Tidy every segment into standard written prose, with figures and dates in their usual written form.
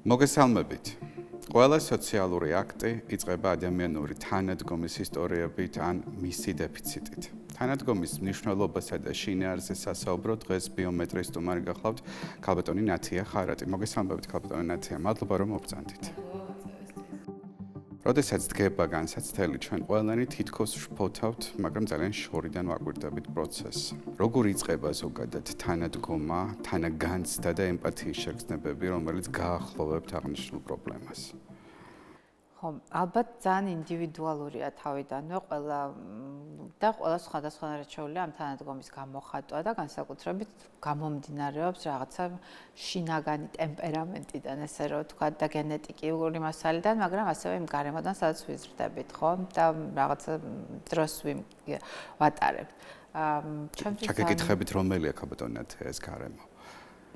მოგესალმებით. ყველა სოციალური აქტი იწყება ადამიანური თანადგომის ისტორიებით ან მისი დეფიციტით. თანადგომის მნიშვნელობასა და შინაარსზე სასაუბრო დღეს ბიომეტრის სტუმარი გახლავთ ქალბატონი ნათია ხარატი. მოგესალმებით ქალბატონი ნათია, მადლობა რომ მობრძანდით. როდესაც დგება განსაცდელი ჩვენ ყველანი თითქოს შფოთავთ, მაგრამ ძალიან შორიდან ვაკვირდებით პროცესს. როგორ იწყება ზოგადად თანადგომა, თანაგანცდა და ემპათიის შეგრძნებები, რომელიც გაახლოვებთ აღნიშნულ პრობლემას? ხო, ალბათ ძალიან ინდივიდუალურია თავიდანვე ყველა სხვადასხვანაირად შეუძლია ამ თანადგომის გამოხატვა და განსაკუთრებით გამომდინარეობს რაღაცა შინაგანი ტემპერამენტიდან, ესე რომ ვთქვა და გენეტიკური მასალიდან, მაგრამ ასევე იმ გარემოდან, სადაც ვიზრდებით, ხო? და რაღაცა დროს ვატარებთ. ჩაგეკითხებით რომელია ქალბატონი ნათია ეს გარემო?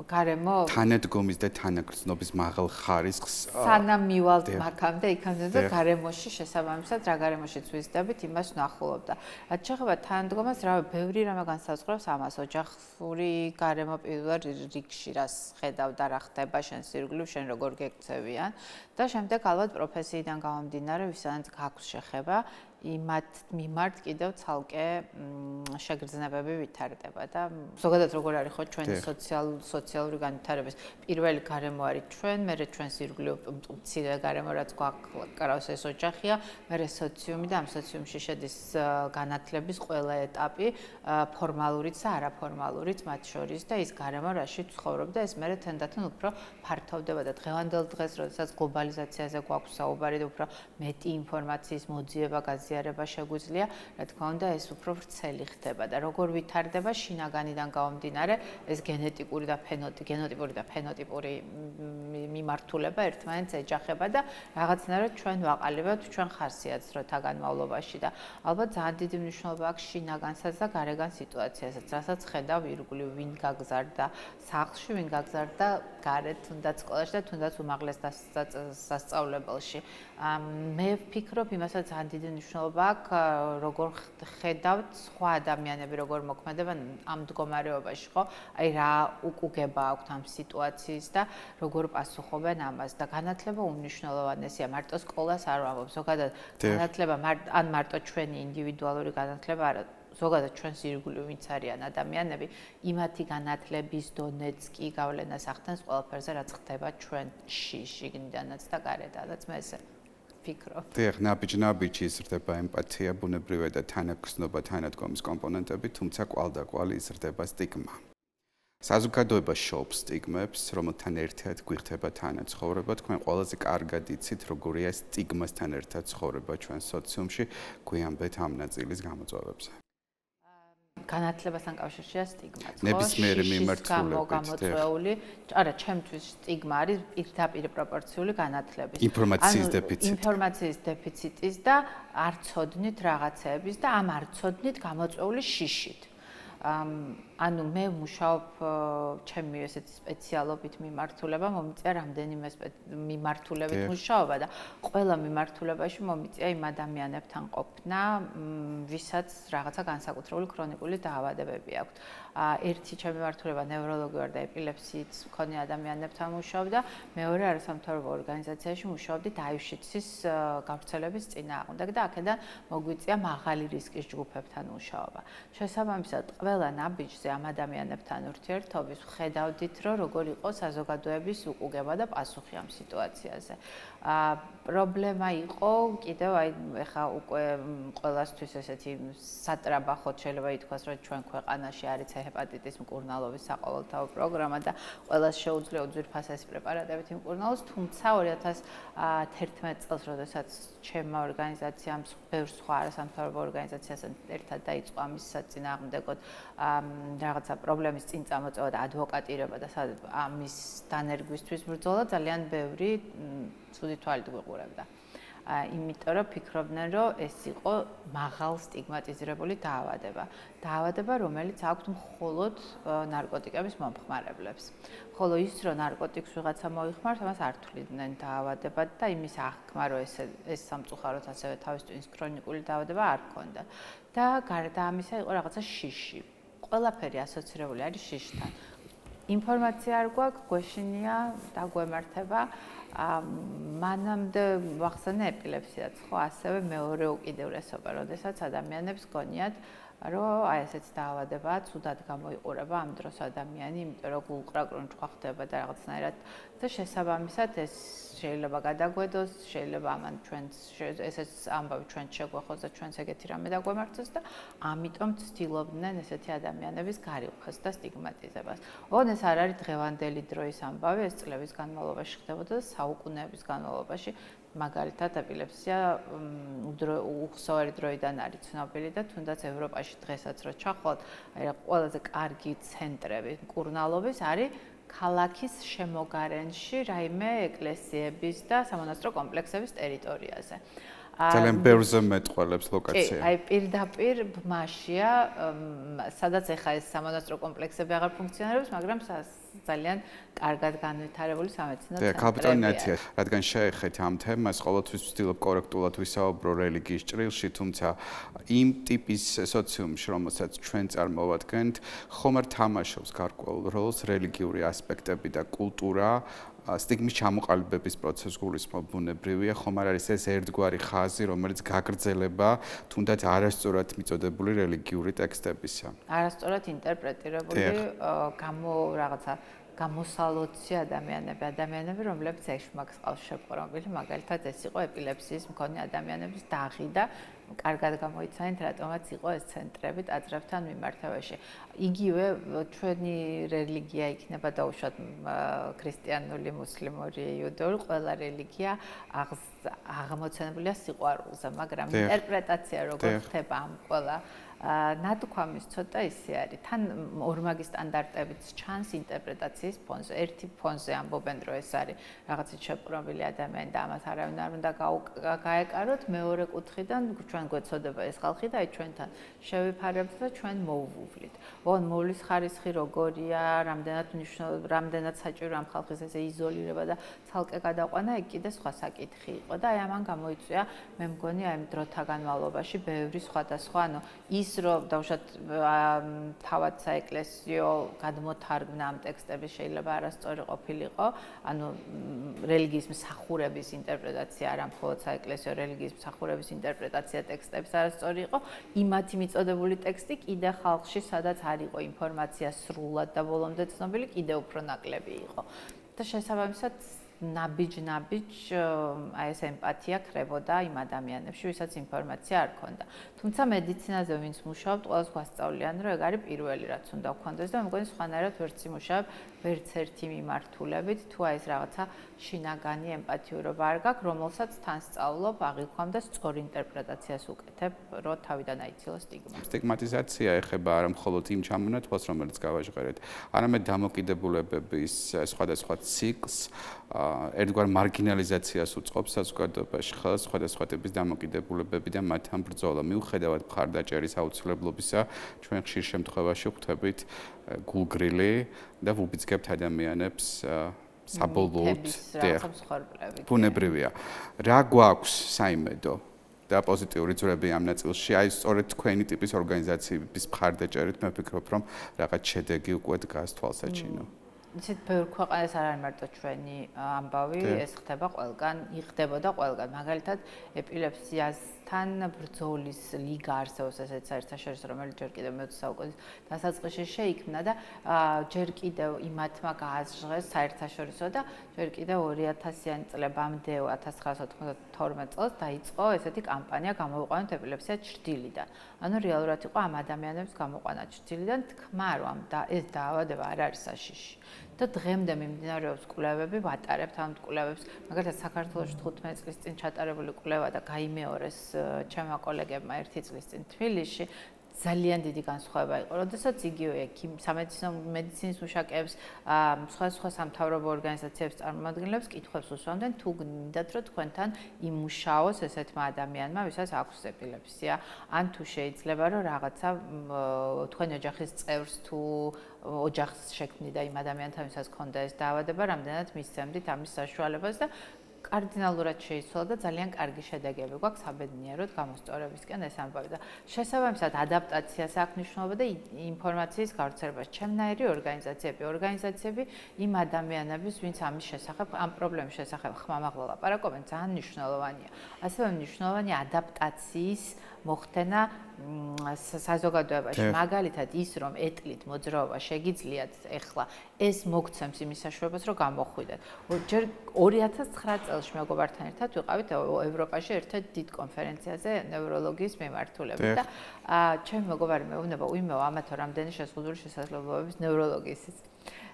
გარემო თანადგომის და თანაგრძნობის მაღალ ხარისხს სანამ მივალთ მაგამდე იქამდე და გარემოში შესაბამისად რა გარემოშიც ვიზრდებით იმას ვნახულობ და რაც შეეხება თანადგომას რავი ბევრი რამე განსაზღვრავს ამას ოჯახური გარემო პირველ რიგში რას ხედავ და რა ხდება შენს ირგვლივ შენ როგორ გექცევიან და შემდეგ ალბათ პროფესიიდან გამომდინარე ვისაც გაქვს შეხება იმათ მიმართ კიდევ ცალკე შეგრძნებები ვითარდება და ზოგადად როგორ არის ხო ჩვენი სოციალური განვითარების პირველი გარემო არის ჩვენ, მერე ჩვენს ირგვლივ მცირე გარემო რაც გვაკრავს ეს ოჯახია, მერე სოციუმი და ამ სოციუმში შედის განათლების ყველა ეტაპი, ფორმალურიც და არაფორმალურიც მათ შორის და ის გარემო რაშიც ცხოვრობ და ეს მერე თანდათან უფრო ფართოვდება და დღევანდელ დღეს როდესაც გლობალიზაციაზე გვაქვს საუბარი და უფრო მეტი ინფორმაციის მოძიება არება შეგვიძლია, რა თქმა უნდა, ეს უფრო ვრცელი ხდება და როგორ ვითარდება შინაგანიდან გამომდინარე, ეს გენეტიკური და ფენოტიპური მიმართულება ერთმანეთს ეჯახება და რაღაცნაირად ჩვენ ვაყალიბებთ ჩვენ ხასიათს დროთა განმავლობაში და ალბათ ძალიან დიდი მნიშვნელობა აქვს შინაგანსაც და გარეგან სიტუაციასაც, რასაც ხედავ ირგვლივ, ვინ გაგზარდა სახლში, ვინ გაგზარდა გარეთ, თუნდაც სკოლაში და თუნდაც უმაღლეს სასწავლებელში. მე ვფიქრობ იმასაც ძალიან დიდი მნიშვნელობა აქვს, როგორ ხედავთ სხვა ადამიანები, როგორ მოქმედებენ ამ მდგომარეობაში, ხო? აი რა უკუგება აქვთ ამ სიტუაციის და როგორ პასუხობენ ამას და განათლება უმნიშვნელოვანესია, მარტო სკოლას არ ვამბობ, ზოგადად განათლება ან მარტო ჩვენი ინდივიდუალური განათლება არა ზოგადად ჩვენს ირგვლივ ვინც არიან ადამიანები, იმათი განათლების დონეც კი გავლენას ახდენს ყველაფერზე, რაც ხდება ჩვენში, შიგნიდანაც და გარედანაც, მე ესე ვფიქრობ. დიახ, ნაბიჯ-ნაბიჯი იზრდება ემპათია, ბუნებრივია და თანაგრძნობა თანადგომის კომპონენტები, თუმცა კვალდაკვალი იზრდება სტიგმა. საზოგადოება შობს სტიგმებს, რომელთან ერთად გვიხდება თანაცხოვრება. თქვენ ყველაზე კარგად იცით, როგორია სტიგმასთან ერთად ცხოვრება ჩვენ სოციუმში, გვიამბეთ ამ ნაწილის გამოწვევებზე. განათლებასთან კავშირშია სტიგმაც, ხო? ნებისმიერი მიმართულებით. გამოწვეული, არა, ჩემთვის სტიგმა არის პირდაპირ პროპორციული განათლების. ინფორმაციის დეფიციტის და არ ცოდნით რაღაცეების და ამ არ ცოდნით გამოწვეული შიშით. ანუ მე ვმუშაობ ჩემი ესეთი სპეციალობით მიმართულება, მომიწია რამდენიმე მიმართულებით მუშაობა და ყველა მიმართულებაში მომიწია იმ ადამიანებთან ყოფნა, ვისაც რაღაცა განსაკუთრებული ქრონიკული დაავადებები აქვთ. ერთი ჩემი მიმართულება ნევროლოგია და ეპილეფსიით მქონე ადამიანებთან მუშაობ და მეორე არასამთავრობო ორგანიზაციაში მუშაობდი დაივშიცის გავრცელების წინააღმდეგ და აქედან მოგვიწია მაღალი რისკის ჯგუფებთან მუშაობა. შესაბამისად, ყველა ნაბიჯზე ამ ადამიანებთან ურთიერთობის ვხედავდით, რომ როგორ იყო საზოგადოების უკუგება და პასუხი ამ სიტუაციაზე. პრობლემა იყო კიდევ აი ეხა უკვე ყველასთვის ესეთი სატრაბახოდ შეიძლება ითქვას, რომ ჩვენ ქვეყანაში არის ჰეპატიტის მკურნალობის საყოველთაო პროგრამა და ყველას შეუძლია უძვირფასესი პრეპარატებით იმკურნალოს, თუმცა 2011 წელს, როდესაც ჩემმა ორგანიზაციამ ბევრ სხვა არასამთავრობო ორგანიზაციასთან ერთად დაიწყო ამის საწინააღმდეგოდ რაღაცა პრობლემის წინ წამოწევა და ადვოკატირება და ამის დანერგვისთვის ბრძოლა ძალიან ბევრი ცუდი თვალით გვიყურებდა. იმიტომ რომ ფიქრობდნენ, რომ ეს იყო მაღალ სტიგმატიზირებული დაავადება. დაავადება, რომელიც აქვთ მხოლოდ ნარკოტიკების მომხმარებლებს. ხოლო ის, რომ ნარკოტიკს ვიღაცა მოიხმარს, ამას არ თვლიდნენ დაავადებად და იმის აღქმა, რომ ეს სამწუხაროდ ასევე თავისთვის ქრონიკული დაავადება არ ქონდა. და გარდა ამისა იყო რაღაცა შიში. ყველაფერი ასოცირებული არის შიშთან. ინფორმაცია არ გვაქვს, გვეშინია, დაგვემართება. მანამდე ვახსენე ეპილეფსიაც, ხო, ასევე მეორე უკიდურესობა, როდესაც ადამიანებს გონიათ, რომ აი ესეც დაავადებაა, ცუდად გამოიყურება ამ დროს ადამიანი, იმიტომ რომ გულყრაკრუნჩხვა ხდება და რაღაცნაირად და შესაბამისად ეს შეიძლება გადაგვედოს, შეიძლება ამან ჩვენს ესეც ამბავი ჩვენ შეგვეხოს და ჩვენს ეგეთი რამე დაგვემართოს და ამიტომ ცდილობდნენ ესეთი ადამიანების გარიყოფას და სტიგმატიზებას. ოღონდ ეს არ არის დღევანდელი დროის ამბავი, ეს წლების განმავლობაში ხდებოდა და საუკუნეების განმავლობაში მაგალითად ეპილეფსია უხსოვარი დროიდან არის ცნობილი და თუნდაც ევროპაში დღესაც რო ჩახვალთ, აი ყველაზე კარგი ცენტრები მკურნალობის არის ქალაქის შემოგარენში, რაიმე ეკლესიების და სამონასტრო კომპლექსების ტერიტორიაზე. ძალიან ბევრზე მეტყველებს ლოკაცია. აი პირდაპირ ბმაშია, სადაც ახლა ეს სამონასტრო კომპლექსები აღარ ფუნქციონირებს, მაგრამ ძალიან კარგად განვითარებული სამეცნიერო ცენტრებია. კაპიტანი ნათია, რადგან შეეხეთ ამ თემას, ყოველთვის ვცდილობ კორექტულად ვისაუბრო რელიგიის ჭრილში, თუმცა იმ ტიპის სოციუმში, რომელსაც ჩვენ წარმოვადგენთ, ხომ არ თამაშობს გარკვეულ როლს რელიგიური ასპექტები და კულტურა, სტიგმის ჩამოყალიბების პროცესს გულისხმობ ბუნებრივია, ხომ არ არის ეს ერთგვარი ხაზი, რომელიც გაგრძელება თუნდაც არასწორად მიწოდებული რელიგიური ტექსტებისა. არასწორად ინტერპრეტირებული რაღაცა გამოსალოცი ადამიანები, რომლებიც ეშმაკს ყავს შეპყრობილი, მაგალითად ეს იყო ეპილეფსიის მქონე ადამიანების დაღი და კარგად გამოიცანით, რატომაც იყო ეს ცენტრები ტაძრებთან მიმართებაში. იგივე ჩვენი რელიგია იქნება დაუშვათ ქრისტიანული, მუსლიმური, იუდური, ყველა რელიგია აღმოცენებულია სიყვარულზე, მაგრამ ინტერპრეტაცია როგორ ხდება ამ ყველა ნათქვამის ცოტა ისე არის. თან ორმაგი სტანდარტებიც ჩანს ინტერპრეტაციის ფონზე. ერთი ფონზე ამბობენ, რომ ეს არის რაღაცით შეპყრობილი ადამიანი და ამას არავინ არ უნდა გაეკაროთ. მეორე კუთხიდან ჩვენ გვეცოდება ეს ხალხი და აი ჩვენთან შევიფარებთ და ჩვენ მოვუვლით. ოღონდ მოვლის ხარისხი როგორია, რამდენად საჭირო ამ ხალხის ესე იზოლირება და ცალკე გადაყვანა, ეგ კიდე სხვა საკითხი იყო და აი ამან გამოიწვია, მე მგონი აი დროთა განმავლობაში ბევრი სხვადასხვა, ანუ ის რომ დავუშვათ თავად საეკლესიო გადმოთარგმნა ამ ტექსტების შეიძლება არასწორი ყოფილიყო, ანუ რელიგიის მსახურების ინტერპრეტაცია არა მხოლოდ საეკლესიო რელიგიის მსახურების ინტერპრეტაცია ტექსტების არასწორი იყო, იმათი მიწოდებული ტექსტი კიდე ხალხში, სადაც არ იყო ინფორმაცია სრულად და ბოლომდე ცნობილი, კიდე უფრო ნაკლები იყო. და შესაბამისად ნაბიჯ აი ეს ემპათია ხრებოდა იმ ადამიანებში, ვისაც ინფორმაცია არ ქონდა. თუმცა მედიცინაზე ვინც მუშაობთ, ყველას გვასწავლიან, რომ ეგ არის პირველი რაც უნდა გქონდეს და მე მგონი სხვანაირად ვერც იმუშავებ, ვერც ერთი მიმართულებით, თუ აი ეს რაღაცა შინაგანი ემპათიურობა არ გაქვს, რომელსაც თან სწავლობ, აღიქვამ და სწორ ინტერპრეტაციას უკეთებ, რომ თავიდან აიცილო სტიგმა. სტიგმატიზაცია ეხება არა მხოლოდ იმ ჩამონათვალს, რომელიც გავაჟღერეთ, არამედ დამოკიდებულებების სხვადასხვა ციკლს, ერთგვარ მარგინალიზაციას უწყობს საზოგადოებაში, ხელს სხვადასხვა ტიპის დამოკიდებულებები და მათთან ბრძოლა. მიუხედავად მხარდაჭერის აუცილებლობისა, ჩვენ ხშირ შემთხვევაში ხვდებით გულგრილი და ვუბიძგებთ ადამიანებს საბოლოოდ ბუნებრივია. რა გვაქვს საიმედო და პოზიტიური ძვრები ამ ნაწილში, აი სწორედ თქვენი ტიპის ორგანიზაციების მხარდაჭერით მე ვფიქრობ, რომ რაღაც შედეგი უკვე დგას თვალსაჩინო. ისეთ ბევრ ქვეყანას არ არის მარტო ჩვენი ამბავი, ეს ხდება ყველგან, იხდებოდა ყველგან. მაგალითად, ეპილეფსიასთან ბრძოლის ლიგა არსებობს, ესეც საერთაშორისო, რომელიც ჯერ კიდევ მე-20 საუკუნის დასაწყისში შეიქმნა და ჯერ კიდევ იმათმა გააზრეს საერთაშორისო და ჯერ კიდევ 2000-იანი წლებამდე 1992 წელს დაიწყო ესეთი კამპანია გამოვიყვანოთ ეპილეფსია ჭრდილიდან. ანუ რეალურად იყო ამ ადამიანებს გამოყვანა ჭრდილიდან, თქმა რომ ეს დაავადება არ არის საშიში. და დღემდე მიმდინარეობს კვლევები, ვატარებთ ამ კვლევებს. მაგალითად, საქართველოში 15 წლის წინ ჩატარებული კვლევა და გაიმეორეს ჩემმა კოლეგებმა 1 წლის წინ თბილისში. ძალიან დიდი განსხვავება იყო, როდესაც იგივე სამედიცინო მედიცინის მუშაკებს, სხვა სამთავრობო ორგანიზაციების წარმომადგენლებს კითხვებს უსვამდნენ, თუ გინდათ, რომ თქვენთან იმუშაოს ესეთმა ადამიანმა, ვისაც აქვს ეპილეფსია, ან თუ შეიძლება, რომ რაღაცა თქვენი ოჯახის წევრს თუ ოჯახს შექმნიდა იმ ადამიანთან, ვისაც ჰქონდა ეს დაავადება, რამდენად მისცემდით ამის საშუალებას და კარდინალურად შეიცვალა და ძალიან კარგი შედეგები გვაქვს საბედნიეროდ გამოსწორებისკენ ეს ამბავი და შესაბამისად ადაპტაციას აქვს მნიშვნელობა და ინფორმაციის გავრცელებას. ჩემნაირი ორგანიზაციები იმ ადამიანების, ვინც ამის შესახებ, ამ პრობლემის შესახებ ხმამაღლა ლაპარაკობენ, ძალიან მნიშვნელოვანია. ასევე მნიშვნელოვანია ადაპტაციის მოხდენა საზოგადოებაში. მაგალითად ის, რომ ეტლით მოძრაობა შეგიძლიათ ეხლა ეს მოგცემს იმის საშუალებას, რომ გამოხვიდეთ. ჯერ 2009 წელს მეგობართან ერთად ვიყავით ევროპაში ერთ-ერთ დიდ კონფერენციაზე ნევროლოგიის მიმართულებით და ჩემი მეგობარი მეუბნება, უიმეო, ამათო რამდენი შეზღუდული შესაძლებლობების ნევროლოგიის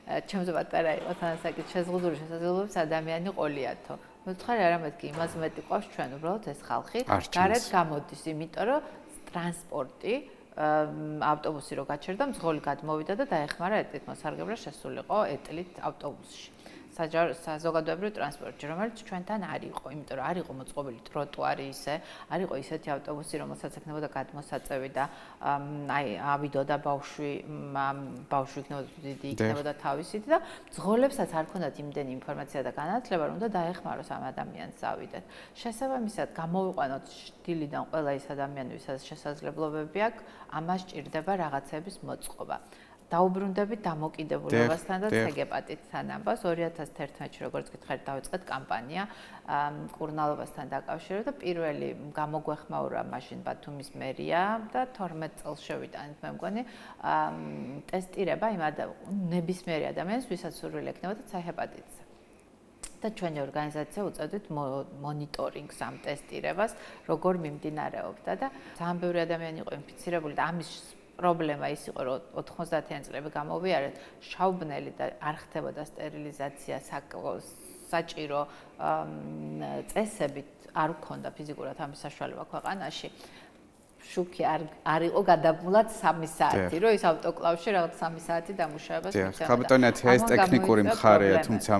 ჩემზე პატარა იყო თანასაკით შეზღუდული შესაძლებლობების ადამიანი ყოლიათო. მოთხარი არამედ კი იმას მეტი ყავს ჩვენ უბრალოდ ეს ხალხი გარეთ გამოდის, იმიტომ რომ ტრანსპორტი ავტობუსი რო გაჩერდა, მძღოლი გადმოვიდა და დაეხმარა ეტლით მოსარგებლე შესულიყო ეტლით ავტობუსში. საზოგადოებრივ ტრანსპორტში, რომელიც ჩვენთან არ იყო, იმიტომ რომ არ იყო მოწყობილი ტროტუარი ისე, არ იყო ისეთი ავტობუსი, რომელსაც ექნებოდა გადმოსაწევი და ავიდოდა ბავშვი იქნებოდა იქნებოდა თავისით და მძღოლებსაც არ ქონდათ იმდენი ინფორმაცია და განათლება, რომ უნდა დაეხმაროს ამ ადამიანს ავიდეთ. შესაბამისად, გამოვიყვანოთ დილიდან ყველა ის ადამიანი, ვისაც შესაძლებლობები აქვს, ამას ჭირდება რაღაცების მოწყობა. დაუბრუნდებით დამოკიდებულებასთან და ცეგეპატიტთან ამბავს 2011-ში როგორც გითხარით დავიწყეთ კამპანია მკურნალობასთან დაკავშირებით და პირველი გამოგვეხმაურა მაშინ ბათუმის მერია და 12 წელს შევიტანით მე მგონი ტესტირება იმ ნებისმიერი ადამიანის ვისაც სურვილი ექნებოდა ცეჰეპატიტზე. და ჩვენი ორგანიზაცია უწევდით მონიტორინგს ამ ტესტირებას, როგორ მიმდინარეობდა და ძალიან ბევრი ადამიანი იყო ინფიცირებული და ამის პრობლემა ის იყო, რომ 90-იან წლებში გამოვიარეთ შავბნელი და არ ხდებოდა სტერილიზაცია საჭირო წესებით არ ჰქონდა ფიზიკურად ამის საშუალება ქვეყანაში. შუქი არ იყო გადაბმულად 3 საათი, რომ ის ავტოკლავში რაღაც 3 საათი დამუშავებას მიცემდა. ხაბატონია, ეს ტექნიკური მხარეა, თუმცა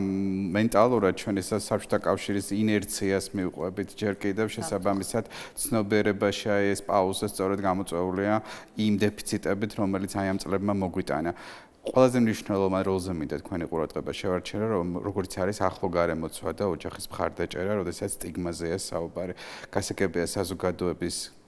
მენტალურად ჩვენ ეს საბჭოთა კავშირის ინერციას მივყვებით ჯერ კიდევ შესაბამისად ცნობიერებაში ეს პაუზა სწორედ გამოწვეულია იმ დეფიციტებით, რომელიც აი ამ წლებმა მოგვიტანა. ყველაზე მნიშვნელოვან როლზე მინდა თქვენი ყურადღება შევარჩიო, რომ როგორც არის ახლო გარემოცვა და ოჯახის მხარდაჭერა, როდესაც სტიგმაზეა საუბარი. გასაგებია საზოგადოების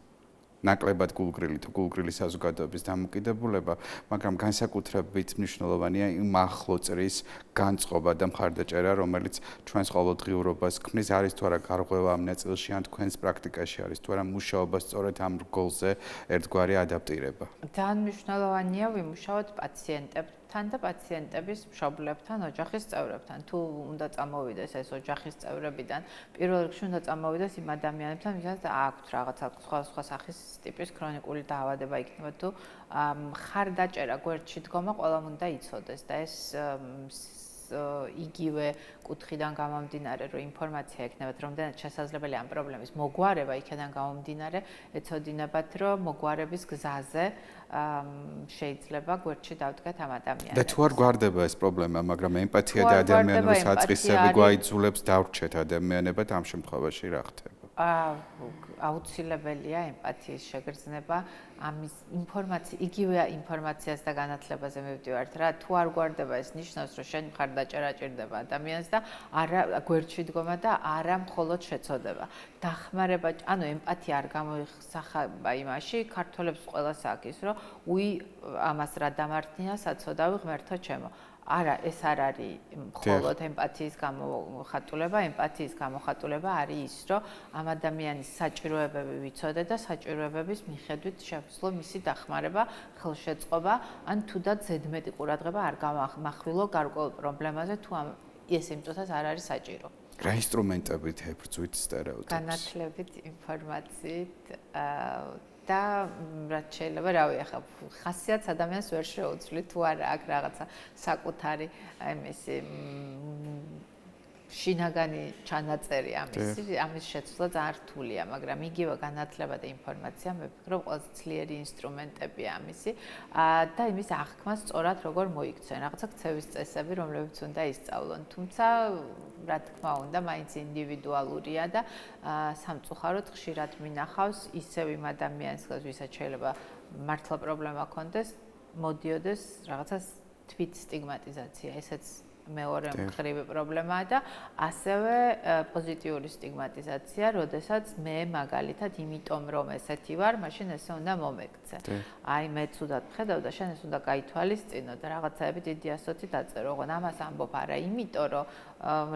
ნაკლებად გულგრილი თუ გულგრილი საზოგადოების დამოკიდებულება, მაგრამ განსაკუთრებით მნიშვნელოვანია იმ ახლო წრის განწყობა და მხარდაჭერა, რომელიც ჩვენს ყოველდღიურობას ქმნის, არის თუ არა გარღვევა ამ ნაწილში, ან თქვენს პრაქტიკაში არის თუ არა მუშაობა სწორედ ამ რგოლზე ერთგვარი ადაპტირება. ძალიან მნიშვნელოვანია ვიმუშაოთ პაციენტებთან და პაციენტების მშობლებთან, ოჯახის წევრებთან. თუ უნდა წამოვიდეს ეს ოჯახის წევრებიდან, პირველ რიგში უნდა წამოვიდეს იმ ადამიანებთან, ვისაც აქვთ რაღაცა სხვა სახის ტიპის ქრონიკული დაავადება იქნება თუ მხარდაჭერა გვერდში დგომა ყველამ უნდა იცოდეს და ეს იგივე კუთხიდან გამომდინარე, რომ ინფორმაცია ექნებათ, რამდენად შესაძლებელია ამ პრობლემის მოგვარება, იქიდან გამომდინარე, ეცოდინებათ, რომ მოგვარების გზაზე შეიძლება გვერდში დავდგათ ამ ადამიანებს. და თუ არ გვარდება ეს პრობლემა, მაგრამ ემპათია და ადამიანური საწყისები გვაიძულებს დავრჩეთ ადამიანებად, ამ შემთხვევაში რა ხდება? აუცილებელია ემპათიის შეგრძნება ამის იგივე ინფორმაციას და განათლებაზე მივდივართ რა თუ არ გვარდება ეს ნიშნავს რომ შენ მხარდაჭერა ჭირდება ადამიანს და არა გვერდში დგომა და არა მხოლოდ შეცოდება დახმარება ანუ ემპათია არ გამოიხსახება იმაში ქართველებს ყველას აქვს ის რომ ამას რა დამართნია საწოდავი ღმერთო ჩემო არა ეს არ არის მხოლოდ ემპათიის გამოხატულება, ემპათიის გამოხატულება არის ის, რომ ამ ადამიანის საჭიროებები ვიცოდე და საჭიროებების მიხედვით შევძლო მისი დახმარება, ხელშეწყობა, ან თუდად ზედმეტი ყურადღება არ გამახვილო გარკვეულ პრობლემაზე, თუ ეს იმ წუთას არ არის საჭირო. რა ინსტრუმენტებით ებრძვით სტერეოტიპს? განათლებით, ინფორმაციით და რაც შეიძლება, რავი, ახლა ხასიათს ადამიანს ვერ შეუძლი თუ არა აქვს რაღაცა საკუთარი ამისი შინაგანი ჩანაწერი ამის შეცვლა ძალიან რთულია, მაგრამ იგივე განათლება და ინფორმაცია მე ვფიქრობ ყველაზე ძლიერი ინსტრუმენტებია ამისი და იმის აღქმა სწორად როგორ მოიქცენ რაღაცა ქცევის წესები, რომლებიც უნდა ისწავლონ, თუმცა რა თქმა უნდა, მაინც ინდივიდუალურია და სამწუხაროდ ხშირად მინახავს ისევ იმ ადამიანს, ვისაც შეიძლება მართლა პრობლემა ჰქონდეს, მოდიოდეს რაღაცა თვით სტიგმატიზაცია, ესეც მეორე მხრივი პრობლემაა და ასევე პოზიტიური სტიგმატიზაცია, როდესაც მე მაგალითად იმიტომ რომ ესეთი ვარ, მაშინ ესე უნდა მომექცე. აი მე ცუდად ვხედავ და შენ ეს უნდა გაითვალისწინო და რაღაცაები დიდი ასოთი დაწერო. ოღონდ ამას ამბობ არა იმიტომ რომ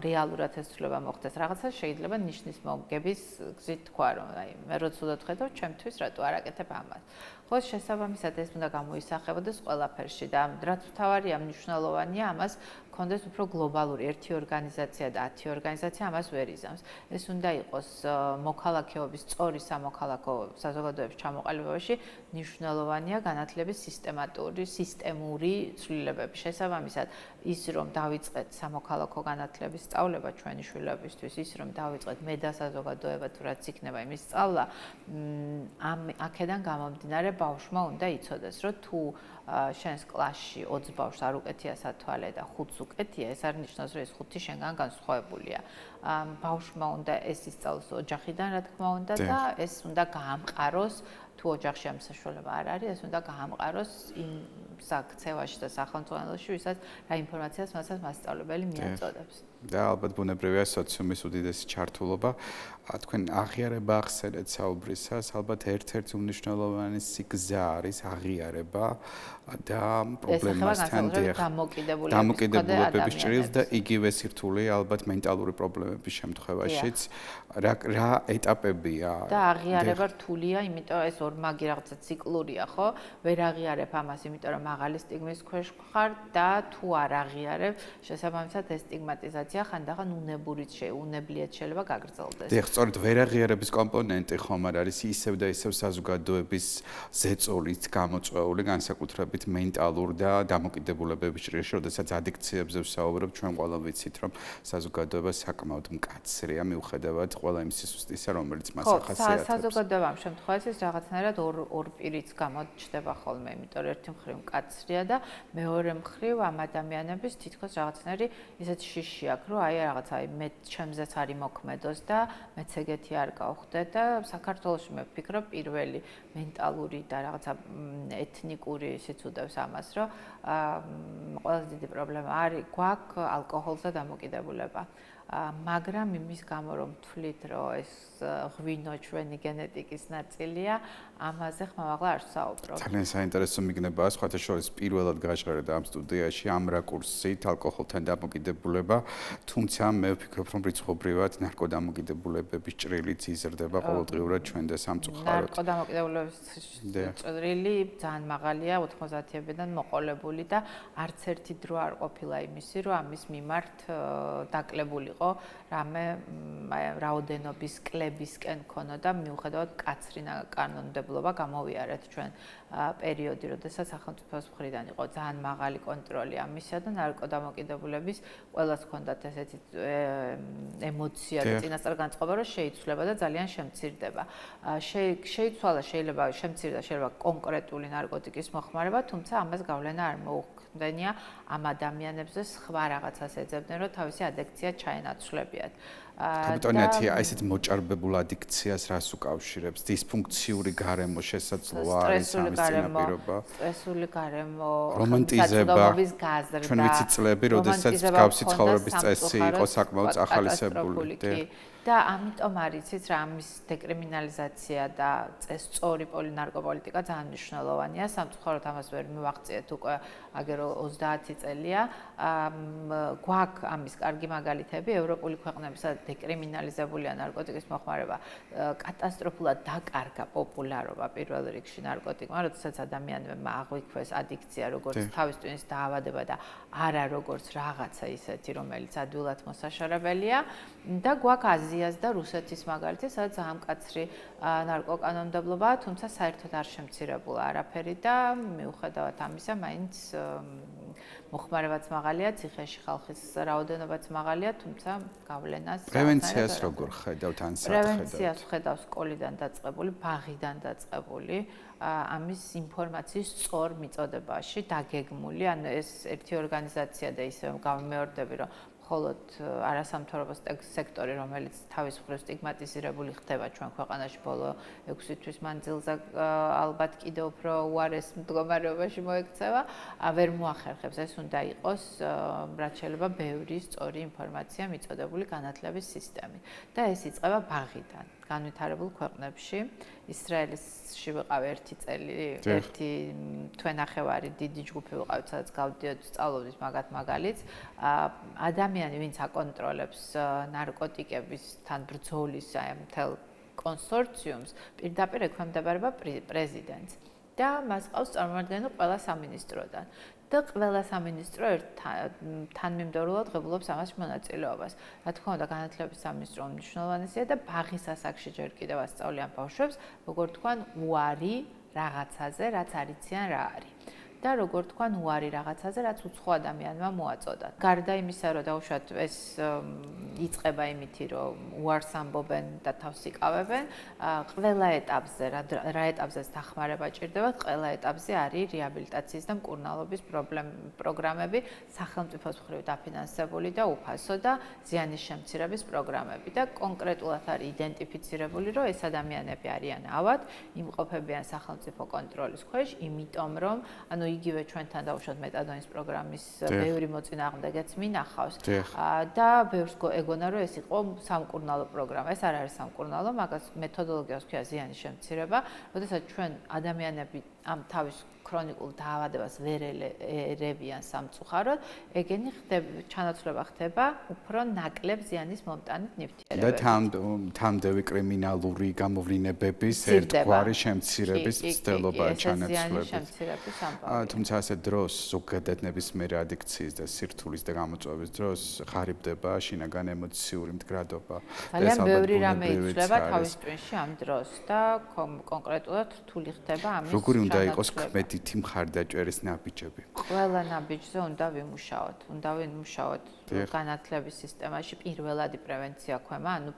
რეალურად ეს ცვლილება მოხდეს. რაღაცა შეიძლება ნიშნის მომგების გზით თქვა რომ აი მე რო ცუდად ვხედავ, ჩემთვის რატო არ აკეთებ ამას. ხო შესაბამისად ეს უნდა გამოისახებოდეს ყველაფერში და რაც მთავარია მნიშვნელოვანია ამას კონდეს უფრო გლობალური ერთი ორგანიზაცია და 10 ორგანიზაცია ამას ვერ იზამს. ეს უნდა იყოს მოქალაქეობის სწორი სამოქალაქო საზოგადოების ჩამოყალიბებაში მნიშვნელოვანია განათლების სისტემური ცვლილებები. შესაბამისად ის რომ დავიწყეთ სამოქალაქო განათლების სწავლება ჩვენი შვილებისთვის, ის რომ დავიწყეთ მე და საზოგადოება თუ რაც იქნება იმის სწავლა, აქედან გამომდინარე ბავშვმა უნდა იცოდეს, რომ თუ შენს კლასში 20 ბავშვს არ უკეთია სათვალე და 5-ს უკეთია, ეს არ ნიშნავს, რომ ეს 5 შენგან განსხვავებულია. ბავშვმა უნდა ეს ისწავლოს ოჯახიდან, რა თქმა უნდა, და ეს უნდა გაამყაროს, თუ ოჯახში ამ საშუალება არ არის, ეს უნდა გაამყაროს იმ საქცევაში და სახელმწიფოში, ვისაც რა ინფორმაციას მასაც მასწავლებელი მიაწოდებს. და ალბათ ბუნებრივია სოციუმის უდიდესი ჩართულობა. თქვენ აღიარება ახსენეთ საუბრისას, ალბათ ერთ-ერთი უმნიშვნელოვანესი გზა არის აღიარება და პრობლემასთან დამოკიდებულების ჭრილს და იგივე სირთულეა ალბათ მენტალური პრობლემების შემთხვევაშიც. რა ეტაპებია? და აღიარება რთულია, იმიტომ ეს ორმაგი რაღაცა ციკლურია, ხო? ვერ აღიარებ ამას, იმიტომ რომ მაღალი სტიგმის ქვეშ ხარ და თუ არ აღიარებ, შესაბამისად ეს სტიგმატიზაცია ხანდახან უნებლიეთ შეიძლება გაგრძელდეს. დიახ, სწორედ ვერ აღიარების კომპონენტი ხომ არ არის ისევ და ისევ საზოგადოების ზეწოლით გამოწვეული, განსაკუთრებით მენტალურ და დამოკიდებულებების ჭრილში, როდესაც ადიქციებზე ვსაუბრობ, ჩვენ ყველა ვიცით, რომ საზოგადოება საკმაოდ მკაცრია, მიუხედავად ყველა იმ სისუსტისა, რომელიც მას ახასიათებს. საზოგადოება ამ შემთხვევაში რაღაცნაირად ორ პირიც გამოჩნდება ხოლმე, იმიტომ რომ ერთი მხრივ მკაცრია და მეორე მხრივ ამ ადამიანების თითქოს რაღაცნაირი ისეთი შიში აქვს, რომ აი რაღაცა მე ჩემზეც არის მოქმედოს და მეც ეგეთი არ გავხდე და საქართველოში მე ვფიქრობ პირველი მენტალური და რაღაცა ეთნიკური სიცუდებს ამას, რომ ყველაზე დიდი პრობლემა არის გვაქვს ალკოჰოლზე დამოკიდებულება. მაგრამ იმის გამო რომ ვთვლით, რომ ეს ღვინო ჩვენი გენეტიკის ნაწილია, ამაზე ხმამაღლა არ ვსაუბრობ. ძალიან საინტერესო მიგნებაა, სხვათა შორის პირველად გაჟღერდა ამ სტუდიაში ამ რაკურსით ალკოჰოლთან დამოკიდებულება, თუმცა მე ვფიქრობ, რომ რიცხობრივად ნარკოდამოკიდებულებების ჭრილიც იზრდება ყოველდღიურად ჩვენ და სამწუხაროდ. ნარკოდამოკიდებულების ჭრილი ძალიან მაღალია 90-ებიდან მოყოლებული და არც ერთი დრო არ ყოფილა იმისი, რომ ამის მიმართ დაკლებული რამე რაოდენობის კლებისკენ ქონოდა მიუხედავად კაცრი კანონმდებლობა გამოვიარეთ ჩვენ პერიოდი, როდესაც სახელმწიფოს მხრიდან იყო ძალიან მაღალი კონტროლი ამისა და ნარკოდამოკიდებულების ყველას ჰქონდათ ესეთი ემოცია და წინასწარ განწყობა, რომ შეიცვლება და ძალიან შემცირდება. შეიცვალა შეიძლება შემცირდა შეიძლება კონკრეტული ნარკოტიკის მოხმარება, თუმცა ამას გავლენა არ მოუხდენია ამ ადამიანებზე სხვა რაღაცას ეძებდნენ, რომ თავისი ადიქცია ჩაენაცვლებიათ. კაპიტონეთი ესეთ მოჭარბებულ ადიქციას რას უკავშირებს? დისფუნქციური გარემო შესაძლოა არის ამის წინაპირობა? სტრესული გარემო, რომანტიზება, გაზრდა. ჩვენ ვიცით წლები, როდესაც მსგავსი ცხოვრების წესი იყო საკმაოდ ახალისებული. და ამიტომ არის იცით რა ამის დეკრიმინალიზაცია და სწორი ნარკოპოლიტიკა ძალიან მნიშვნელოვანია. სამწუხაროდ ამას ვერ მივაღწიეთ უკვე აგერ 30 წელია. გვაქვს ამის კარგი მაგალითები ევროპული ქვეყნებისა დეკრიმინალიზებულია ნარკოტიკის მოხმარება. კატასტროფულად დაკარგა პოპულარობა პირველ რიგში ნარკოტიკმა, როდესაც ადამიანებმა აღვიქვეს ადიქცია როგორც თავის ტვინის დაავადება და არა როგორც რაღაცა ისეთი, რომელიც ადვილად მოსაშორებელია და გვაქვს აზიას და რუსეთის მაგალითი, სადაც ძალიან მკაცრი ნარკოკანონმდებლობაა, თუმცა საერთოდ არ შემცირებულა არაფერი და მიუხედავად ამისა, მაინც მოხმარებაც მაღალია, ციხეში ხალხის რაოდენობაც მაღალია, თუმცა გავლენას პრევენციას როგორ ხედავთ ან საერთოდ პრევენციას ხედავ სკოლიდან დაწყებული, ბაღიდან დაწყებული, ამის ინფორმაციის სწორ მიწოდებაში დაგეგმული, ანუ ეს ერთი ორგანიზაცია და ისე გამეორდები, რომ მხოლოდ არასამთავრობო სექტორი, რომელიც თავის მხრივ სტიგმატიზირებული ხდება ჩვენ ქვეყანაში ბოლო 6 თვის მანძილზე ალბათ კიდევ უფრო უარეს მდგომარეობაში მოექცევა, ვერ მოახერხებს. ეს უნდა იყოს რაც შეიძლება ბევრი სწორი ინფორმაცია მიწოდებული განათლების სისტემით. და ეს იწყება ბაღიდან. განვითარებულ ქვეყნებში, ისრაელში ვიყავ 1 წელი, 1 თვენახევარი დიდი ჯგუფი ვიყავით, სადაც გავდიოდ სწავლობდით მაგალითს. ადამიანი, ვინც აკონტროლებს ნარკოტიკებისთან ბრძოლის მთელ კონსორციუმს, პირდაპირ ექვემდებარება პრეზიდენტს და მას ყავს წარმომადგენელი ყველა სამინისტროდან. და ყველა სამინისტრო თანმიმდევრულად ღებულობს ამას მონაწილეობას. რა თქმა უნდა, განათლების სამინისტრო მნიშვნელოვანია და ბაღის ასაკში ჯერ კიდევ ასწავლიან ბავშვებს, როგორ თქვან, უარი რაღაცაზე, რაც არიციან რა არის. და როგორ თქვან, უარი რაღაცაზე, რაც უცხო ადამიანმა მოაწოდა. გარდა იმისა, რომ დაუშვათ ეს იწყება იმითი, რომ უარს ამბობენ და თავს იკავებენ, ყველა ეტაპზე, რა ეტაპზეც დახმარება ჭირდებათ, ყველა ეტაპზე არის რეაბილიტაციის და მკურნალობის პროგრამები, სახელმწიფოს მხრივ დაფინანსებული და უფასო და ზიანის შემცირების პროგრამები და კონკრეტულად არის იდენტიფიცირებული, რომ ეს ადამიანები არიან ავად, იმყოფებიან სახელმწიფო კონტროლის ქვეშ, იმიტომ რომ ანუ იგივე ჩვენთან დაუშვათ მეტადონის პროგრამის ბევრი მოწინააღმდეგეც მინახავს და ბევრს ეგონა რომ ეს იყო სამკურნალო პროგრამა. ეს არ არის სამკურნალო, მაგას მეთოდოლოგიას ქვია ზიანის შემცირება, როდესაც ჩვენ ადამიანები ამ თავის ქრონიკულ დაავადებას ვერ ერევიან სამწუხაროდ, ეგენი ჩანაცვლება ხდება უფრო ნაკლებ ზიანის მომტანით ნივთიერებებით. და თამდევი კრიმინალური გამოვლინებების ერთგვარი შემცირების მცდელობა ჩანაცვლებით. თუმცა ასეთ დროს ზოგადად ნებისმიერ ადიქციის და სირთულის და გამოწვევის დროს ღარიბდება შინაგან ემოციური მდგრადობა. ძალიან ბევრი რამე იცვლება თავის ტვინში ამ დროს და კონკრეტულად რთული ხდება ამის ჩანაცვლება. როგორი უნდა იყოს ქმედითი მხარდაჭერის ნაბიჯები? ყველა ნაბიჯზე უნდა ვიმუშაოთ. უნდა ვიმუშაოთ განათლების სისტემაში პირველადი პრევენცია ქვემა, ანუ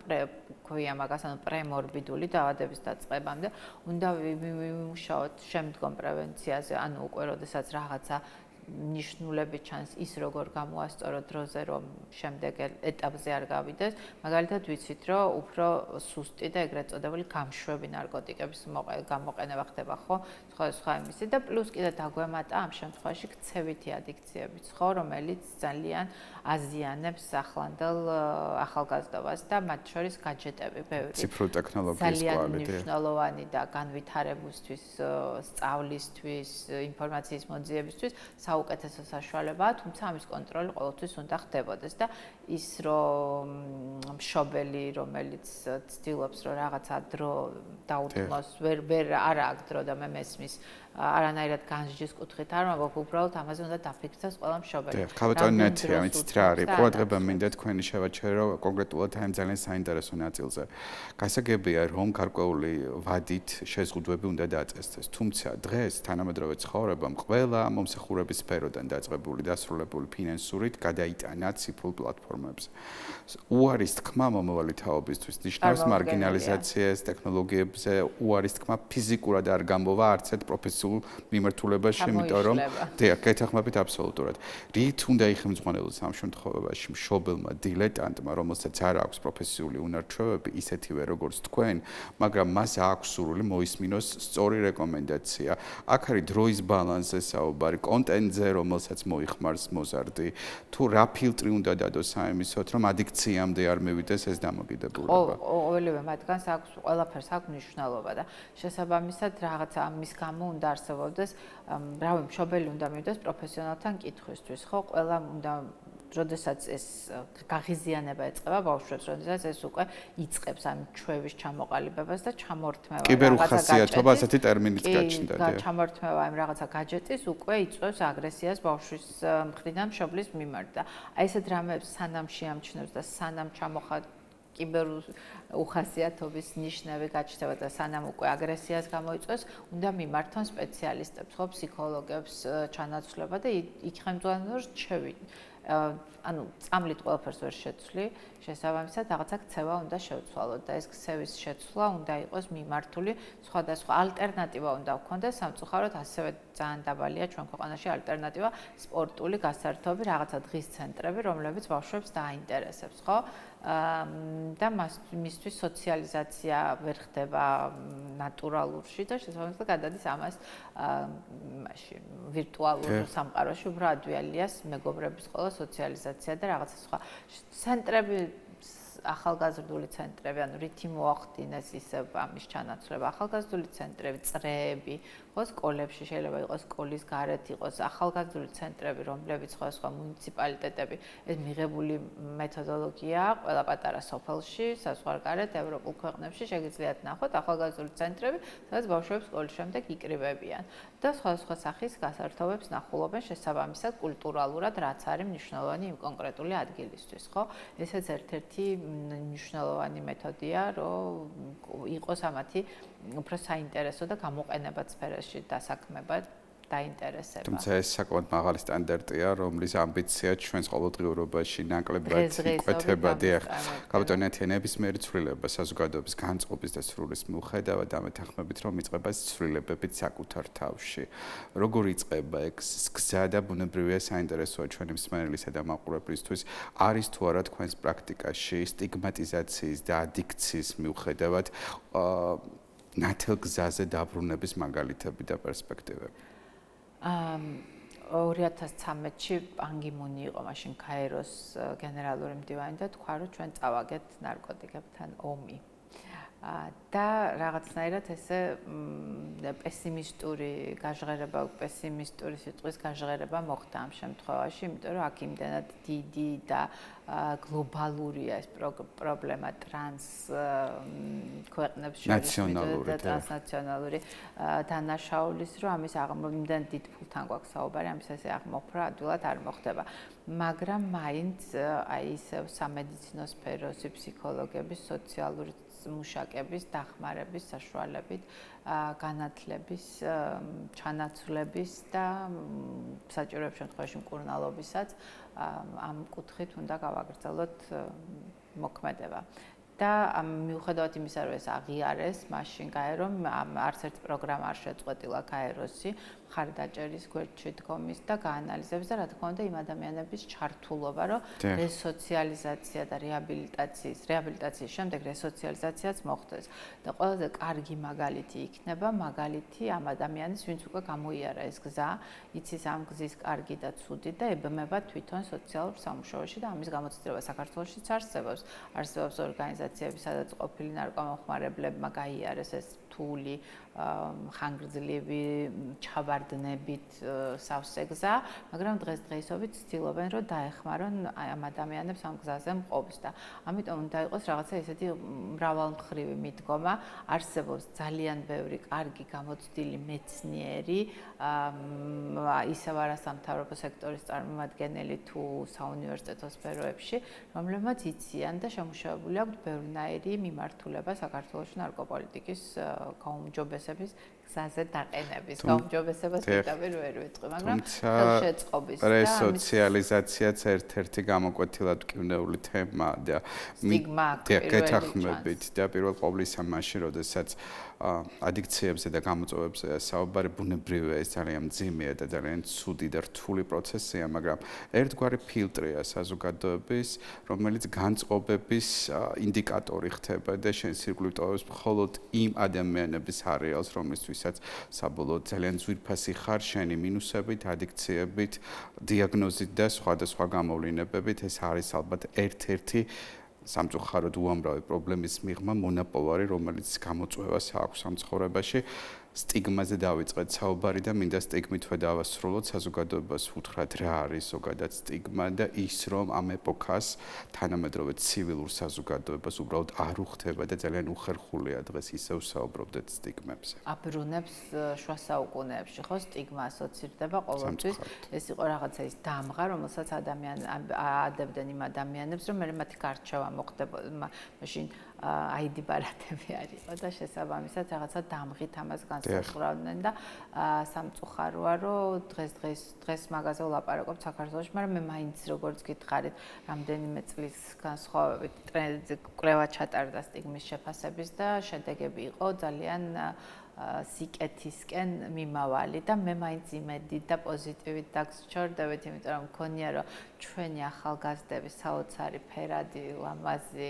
ქვია მაგას, ანუ პრემორბიდული დაავადების დაწყებამდე. უნდა ვიმუშაოთ შემდგომ პრევენციაზე, ანუ უკვე როდესაც რაღაცა ნიშნულები ჩანს ის როგორ გამოასწოროთ დროზე რომ შემდეგ ეტაპზე არ გავიდეს. მაგალითად ვიცით რომ უფრო სუსტი და ეგრეთ წოდებული გამშვები ნარკოტიკების გამოყენება ხდება ხო სხვა იმისი და პლუს კიდე დაგვემატა ამ შემთხვევაში ქცევითი ადიქციებიც ხო რომელიც ძალიან აზიანებს ახლანდელ ახალგაზრდობას და მათ შორის гаджеტები ბევრი ციფრული ტექნოლოგიის ძალიან მნიშვნელოვანი და განვითარებისთვის სწავლისთვის ინფორმაციის მოძიებისთვის საუკეთესო საშუალებაა, თუმცა ამის კონტროლი ყოველთვის უნდა ხდებოდეს და ის რომ მშობელი, რომელიც ცდილობს რომ რაღაცა დრო დაუთმოს, ვერ არა აქ დრო და მე მესმის არანაირად განსჯის კუთხით არ მაგ უბრალოდ ამაზე უნდა დაფიქრდეს ყველა მშობელი. ხავატონეთი ამით რა არის? ყურადღება მინდა თქვენი შევაჩერო კონკრეტულად ამ ძალიან საინტერესო ნაწილზე. გასაგებია რომ გარკვეული ვადით შეზღუდვები უნდა დაწესდეს, თუმცა დღეს თანამედროვე ცხოვრებამ ყველა მომსახურების სფეროდან დაწყებული დასრულებული ფინანსურით გადაიტანა ციფრულ პლატფორმებზე. უარის თქმა მომავალი თაობისთვის ნიშნავს მარგინალიზაციას ტექნოლოგიებზე, უარის თქმა ფიზიკურად არ გამბოვა არც ერთ პროფესიულ მიმართულებაში, იმიტომ რომ გეთანხმებით აბსოლუტურად. რით უნდა იხმძღვანელოს ამ შემთხვევაში მშობელმა დილეტანტმა, რომელსაც არ აქვს პროფესიული უნარჩვევები, ისეთივე როგორც თქვენ, მაგრამ მას აქვს სურვილი მოისმინოს სწორი რეკომენდაცია. აქ არის დროის ბალანსზე საუბარი, კონტენტზე, რომელსაც მოიხმარს მოზარდი, თუ რა ფილტრი უნდა დადოს საიმისოთ, რომ ადიქციამდე არ მივიდეს ეს დამოკიდებულება. ყოველივე მათგანს აქვს ყველაფერს აქვს მნიშვნელობა და შესაბამისად რაღაცა ამის გამო უნდა არსებობდეს, რავი, მშობელი უნდა მივიდეს პროფესიონალთან კითხვისთვის, ხო, ყველა უნდა როდესაც ეს გაღიზიანება ეწყება ბავშვებს, როდესაც ეს უკვე იწყებს ამ ჩვევის ჩამოყალიბებას და ჩამორთმევა. კიბერუხასიათობა ასეთი ტერმინიც გაჩნდა. ჩამორთმევა იმ რაღაცა гаджеტის უკვე იწვევს აგრესიას ბავშვის მხრიდან მშობლის მიმართ და აი ესეთ რამებს სანამ შეამჩნევს და სანამ კიბერუხასიათობის ნიშნები გაჩნდება და სანამ უკვე აგრესიას გამოიწვევს, უნდა მიმართონ სპეციალისტებს, ხო, ფსიქოლოგებს, ჩანაცვლება და იქ ხელმძღვანელობს რჩევით. ანუ წამლით ყველაფერს ვერ შეცვლი, შესაბამისად რაღაცა ქცევა უნდა შევცვალოთ და ეს ქცევის შეცვლა უნდა იყოს მიმართული სხვადასხვა ალტერნატივა უნდა გქონდეს სამწუხაროდ ასევე ძალიან დაბალია ჩვენ ქვეყანაში ალტერნატივა სპორტული გასართობი რაღაცა დღის ცენტრები, რომლებიც ბავშვებს დააინტერესებს, ხო? და მისთვის სოციალიზაცია ვერ ხდება ნატურალურში და შესაბამისად გადადის ამას მაშინ ვირტუალურ სამყაროში უფრო ადვიალიას მეგობრების ყოლა სოციალიზაცია და რაღაცა სხვა ცენტრები ახალგაზრდული ცენტრები, ანუ რითი მოახდინეს ისევ ამის ჩანაცვლება, ახალგაზრდული ცენტრები, წრეები, ხო, სკოლებში შეიძლება იყოს სკოლის გარეთ იყოს ახალგაზრდული ცენტრები, რომლებიც სხვა მუნიციპალიტეტები, ეს მიღებული მეთოდოლოგიაა ყველა პატარა სოფელში, საზღვარგარეთ, ევროპულ ქვეყნებში შეგიძლიათ ნახოთ ახალგაზრდული ცენტრები, სადაც ბავშვებს სკოლის შემდეგ იკრიბებიან და სხვა სახის გასართობებს ნახულობენ შესაბამისად კულტურალურად, რაც არის მნიშვნელოვანი იმ კონკრეტული ადგილისთვის, ხო? ესეც ერთ-ერთი მნიშვნელოვანი მეთოდია, რომ იყოს ამათი უფრო საინტერესო და გამოყენებად სფეროში დასაქმებად დაინტერესება. თუმცა ეს საკმაოდ მაღალი სტანდარტია, რომლის ამბიცია ჩვენს ყოველდღიურობაში ნაკლებად იკვეთება. კაპიტონეთი ნებისმიერი ცვლილება საზოგადოების განწყობის და სრულის მიუხედავად ამეთანხმებით, რომ იწყება ცვლილებებით საკუთარ თავში. როგორ იწყება ეს გზა და ბუნებრივია საინტერესოა ჩვენი მსმენელისა და მაყურებლისთვის, არის თუ არა თქვენს პრაქტიკაში სტიგმატიზაციის და ადიქციის მიუხედავად ნათელ გზაზე დაბრუნების მაგალითები და პერსპექტივები. 2013-ში პან კი მუნი იყო მაშინ კაიროს გენერალური მდივანი და თქვა რომ ჩვენ წავაგეთ ნარკოტიკებთან ომი. და რაღაცნაირად ესე პესიმისტური გაჟღერება, პესიმისტური სიტყვის გაჟღერება მოხდა ამ შემთხვევაში, იმიტომ რომ აქ იმდენად დიდი და გლობალურია ეს პრობლემა ტრანს ქვეყნებს შორის და ტრანსნაციონალური დანაშაულის, რომ ამის იმდენ დიდ ფულთან გვაქვს საუბარი, ამის ესე აღმოფხვრა ადვილად არ მოხდება. მაგრამ მაინც აი ისევ სამედიცინო სფეროში ფსიქოლოგების, სოციალური მუშაკების, დახმარების საშუალებით, განათლების, ჩანაცვლების და საჭიროების შემთხვევაში მკურნალობისაც ამ კუთხით უნდა გავაგრძელოთ მოქმედება. და მიუხედავად იმისა, რომ ეს აღიარეს, მაშინ გაერომ არც ერთი პროგრამა არ შეწყვეტილა კაიროსი მხარდაჭერის გვერდში დგომის და გაანალიზების და რა თქმა უნდა იმ ადამიანების ჩართულობა, რომ რესოციალიზაცია და რეაბილიტაციის შემდეგ რესოციალიზაციაც მოხდეს. და ყველაზე კარგი მაგალითი იქნება მაგალითი ამ ადამიანის, ვინც უკვე გამოიარა ეს გზა, იცის ამ გზის კარგი და ცუდი და ებმება თვითონ სოციალურ სამუშაოში და ამის გამოცდილება საქართველოშიც არსებობს. არსებობს ორგანიზაციები, სადაც ყოფილი ნარკომახმარებლებმა გაიარეს ეს რთული, ხანგრძლივი ჩაბარდნებით სავსე გზა, მაგრამ დღესდღეობით ცდილობენ, რომ დაეხმარონ ამ ადამიანებს ამ გზაზე მყოფს და ამიტომ უნდა იყოს რაღაცა ესეთი მრავალმხრივი მიდგომა, არსებობს ძალიან ბევრი კარგი გამოცდილი მეცნიერი, ისევ არასამთავრობო სექტორის წარმომადგენელი თუ საუნივერსიტეტო სფეროებში, რომლებმაც იციან და შემუშავებული აქვთ ბევრნაირი მიმართულება საქართველოს ნარკოპოლიტიკის გაუმჯობესების გზაზე დაყენების, გაუმჯობესებას პირდაპირ ვერ ვიტყვი, მაგრამ ხელშეწყობის და რესოციალიზაციაც ერთ-ერთი გამოკვეთილად მკვნეული თემა და გეთანხმებით და პირველ ყოვლისა მაშინ, როდესაც ადიქციებზე და გამოწვევებზე საუბარი ბუნებრივია, ეს ძალიან მძიმეა და ძალიან ცუდი და რთული პროცესია, მაგრამ ერთგვარი ფილტრია საზოგადოების, რომელიც განწყობების ინდიკატორი ხდება და შენს ირგვლივ ტოვებს მხოლოდ იმ ადამიანების არეალს, რომლისთვისაც საბოლოოდ ძალიან ძვირფასი ხარ შენი მინუსებით, ადიქციებით, დიაგნოზით და სხვადასხვა გამოვლინებებით. ეს არის ალბათ ერთ-ერთი სამწუხაროდ უამრავი პრობლემის მიღმა მონაპოვარი, რომელიც გამოწვევას აქვს ამ ცხოვრებაში. სტიგმაზე დავიწყეთ საუბარი და მინდა სტიგმითვე დავასრულოთ საზოგადოებას უთხრათ რა არის ზოგადად სტიგმა და ის რომ ამ ეპოქას თანამედროვე ცივილურ საზოგადოებას უბრალოდ არ უხდება და ძალიან უხერხულია დღეს ისევ საუბრობდეთ სტიგმებზე. აბრუნებს შუა საუკუნეებში ხო სტიგმა ასოცირდება ყოველთვის ეს იყო რაღაცა ის დამღა რომელსაც ადამიანები ადებდნენ იმ ადამიანებს რომ მათი გარჩევა მოხდებოდა მაშინ აიდი ბარათები არისო და შესაბამისად რაღაცა დამღით ამას განსაზღვრავდნენ და სამწუხაროა რომ დღეს მაგაზე ვლაპარაკობთ საქართველოში, მაგრამ მე მაინც როგორც გითხარით, რამდენიმე წლის განსხვავებით კვლევა ჩატარდა სტიგმის შეფასების და შედეგები იყო ძალიან სიკეთისკენ მიმავალი და მე მაინც იმედით და პოზიტივით დაგსჩორდებით, იმიტომ რომ მგონია რომ ჩვენი ახალგაზრდები საოცარი ფერადი, ლამაზი,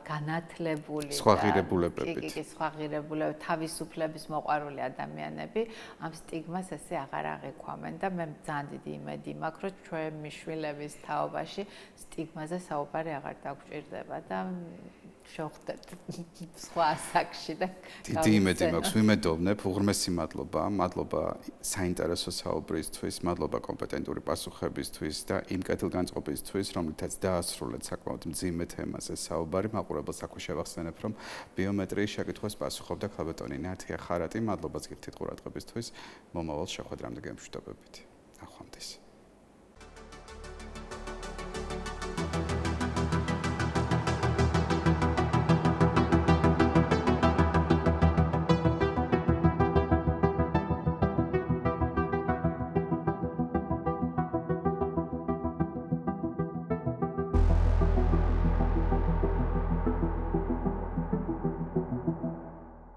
განათლებული სხვა ღირებულებებით. კი, სხვა ღირებულებებით, თავისუფლების მოყვარული ადამიანები ამ სტიგმას ესე აღარ აღიქვამენ და მე ძალიან დიდი იმედი მაქვს, რომ ჩვენი შვილების თაობაში სტიგმაზე საუბარი აღარ დაგვჭირდება და შევხვდეთ სხვა ასაკში და დიდი იმედი მაქვს, ვიმედოვნებ, უღრმესი მადლობა, მადლობა საინტერესო საუბრისთვის, მადლობა კომპეტენტური პასუხებისთვის და იმ კეთილგანწყობისთვის, რომლითაც დაასრულეთ საკმაოდ მძიმე თემაზე საუბარი. მაყურებელს აქვე შევახსენებ, რომ ბიომეტრიის შეკითხვას პასუხობდა ქალბატონი ნათია ხარატი. მადლობა გიხდით ყურადღებისთვის. მომავალ შეხვედრამდე გემშვიდობებით. ნახვამდის.